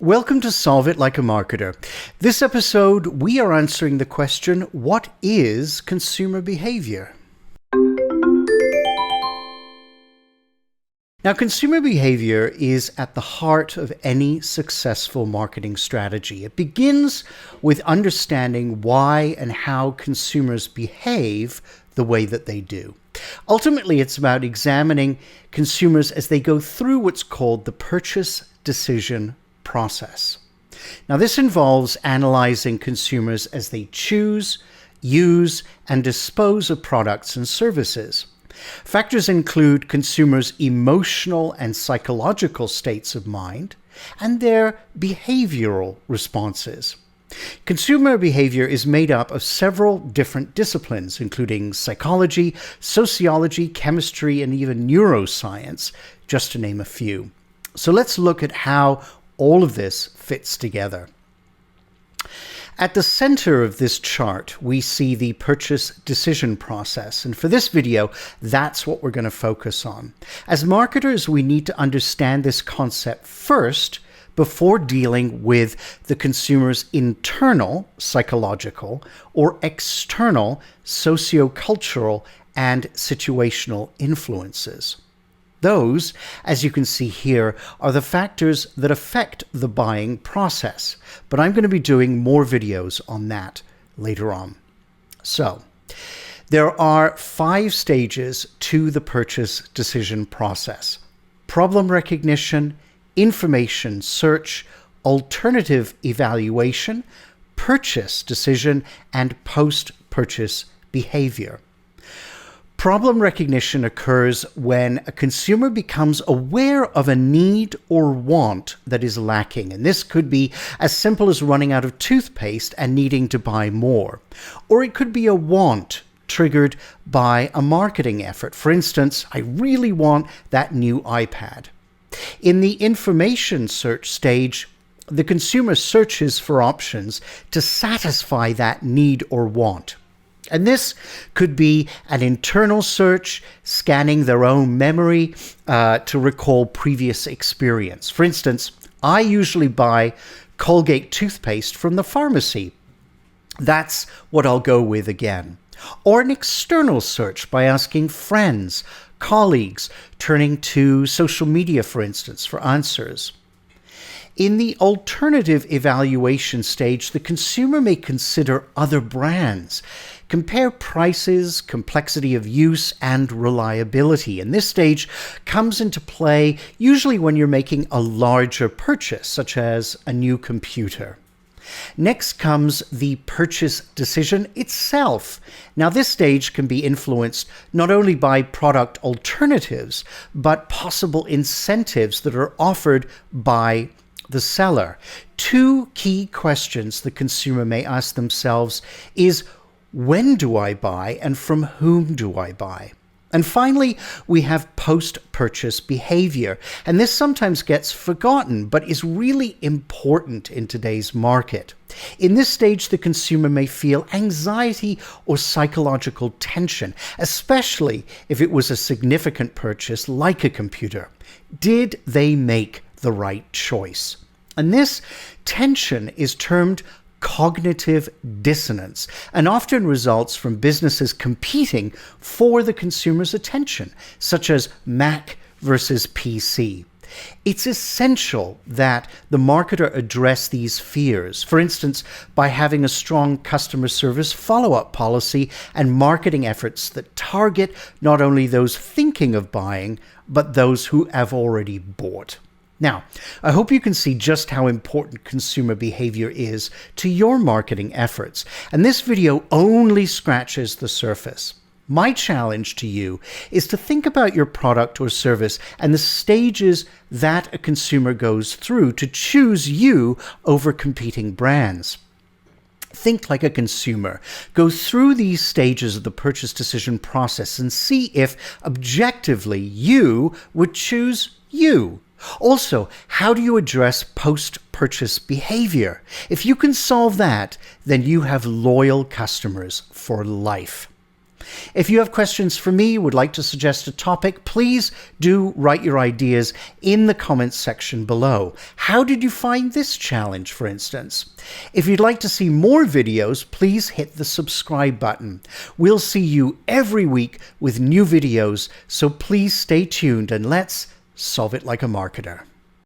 Welcome to Solve It Like a Marketer. This episode, we are answering the question, what is consumer behavior? Now, consumer behavior is at the heart of any successful marketing strategy. It begins with understanding why and how consumers behave the way that they do. Ultimately, it's about examining consumers as they go through what's called the purchase decision process. Now, this involves analyzing consumers as they choose, use, and dispose of products and services. Factors include consumers' emotional and psychological states of mind and their behavioral responses. Consumer behavior is made up of several different disciplines, including psychology, sociology, chemistry, and even neuroscience, just to name a few. So let's look at how all of this fits together. At the center of this chart, we see the purchase decision process. And for this video, that's what we're going to focus on. As marketers, we need to understand this concept first before dealing with the consumer's internal psychological or external sociocultural and situational influences. Those, as you can see here, are the factors that affect the buying process, but I'm going to be doing more videos on that later on. So, there are 5 stages to the purchase decision process: problem recognition, information search, alternative evaluation, purchase decision, and post-purchase behavior. Problem recognition occurs when a consumer becomes aware of a need or want that is lacking. And this could be as simple as running out of toothpaste and needing to buy more. Or it could be a want triggered by a marketing effort. For instance, I really want that new iPad. In the information search stage, the consumer searches for options to satisfy that need or want. And this could be an internal search, scanning their own memory to recall previous experience. For instance, I usually buy Colgate toothpaste from the pharmacy. That's what I'll go with again. Or an external search by asking friends, colleagues, turning to social media, for instance, for answers. In the alternative evaluation stage, the consumer may consider other brands, compare prices, complexity of use, and reliability. And this stage comes into play usually when you're making a larger purchase, such as a new computer. Next comes the purchase decision itself. Now, this stage can be influenced not only by product alternatives, but possible incentives that are offered by the seller. 2 key questions the consumer may ask themselves is, when do I buy and from whom do I buy? And finally, we have post-purchase behavior. And this sometimes gets forgotten, but is really important in today's market. In this stage, the consumer may feel anxiety or psychological tension, especially if it was a significant purchase like a computer. Did they make the right choice? And this tension is termed cognitive dissonance and often results from businesses competing for the consumer's attention, such as Mac versus PC. It's essential that the marketer address these fears, for instance, by having a strong customer service follow-up policy and marketing efforts that target not only those thinking of buying, but those who have already bought. Now, I hope you can see just how important consumer behavior is to your marketing efforts, and this video only scratches the surface. My challenge to you is to think about your product or service and the stages that a consumer goes through to choose you over competing brands. Think like a consumer. Go through these stages of the purchase decision process and see if objectively you would choose you. Also, how do you address post-purchase behavior? If you can solve that, then you have loyal customers for life. If you have questions for me, would like to suggest a topic, please do write your ideas in the comments section below. How did you find this challenge, for instance? If you'd like to see more videos, please hit the subscribe button. We'll see you every week with new videos, so please stay tuned and let's solve it like a marketer.